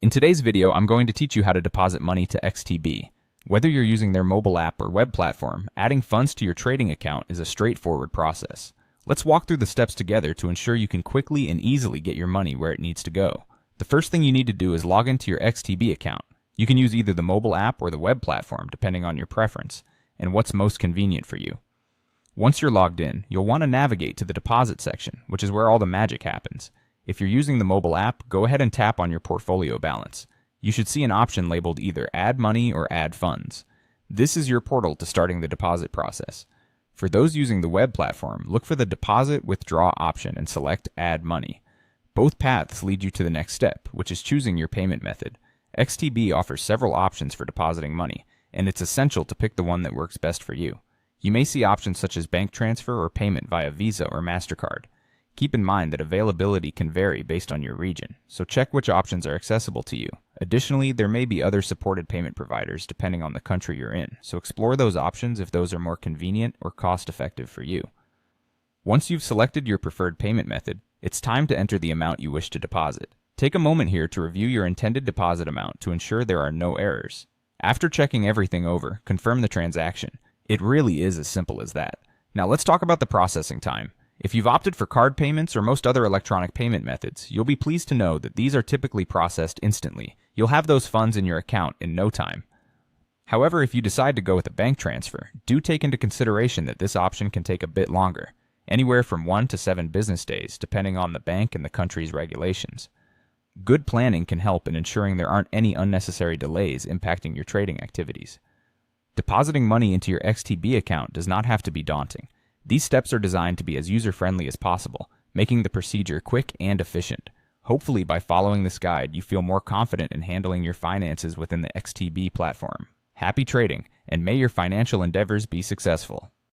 In today's video, I'm going to teach you how to deposit money to XTB. Whether you're using their mobile app or web platform, adding funds to your trading account is a straightforward process. Let's walk through the steps together to ensure you can quickly and easily get your money where it needs to go. The first thing you need to do is log into your XTB account. You can use either the mobile app or the web platform depending on your preference and what's most convenient for you. Once you're logged in, you'll want to navigate to the deposit section, which is where all the magic happens. If you're using the mobile app, go ahead and tap on your portfolio balance. You should see an option labeled either Add Money or Add Funds. This is your portal to starting the deposit process. For those using the web platform, look for the Deposit Withdraw option and select Add Money. Both paths lead you to the next step, which is choosing your payment method. XTB offers several options for depositing money, and it's essential to pick the one that works best for you. You may see options such as bank transfer or payment via Visa or MasterCard. Keep in mind that availability can vary based on your region, so check which options are accessible to you. Additionally, there may be other supported payment providers depending on the country you're in, so explore those options if those are more convenient or cost-effective for you. Once you've selected your preferred payment method, it's time to enter the amount you wish to deposit. Take a moment here to review your intended deposit amount to ensure there are no errors. After checking everything over, confirm the transaction. It really is as simple as that. Now let's talk about the processing time. If you've opted for card payments or most other electronic payment methods, you'll be pleased to know that these are typically processed instantly. You'll have those funds in your account in no time. However, if you decide to go with a bank transfer, do take into consideration that this option can take a bit longer, anywhere from 1 to 7 business days, depending on the bank and the country's regulations. Good planning can help in ensuring there aren't any unnecessary delays impacting your trading activities. Depositing money into your XTB account does not have to be daunting. These steps are designed to be as user-friendly as possible, making the procedure quick and efficient. Hopefully, by following this guide, you feel more confident in handling your finances within the XTB platform. Happy trading, and may your financial endeavors be successful.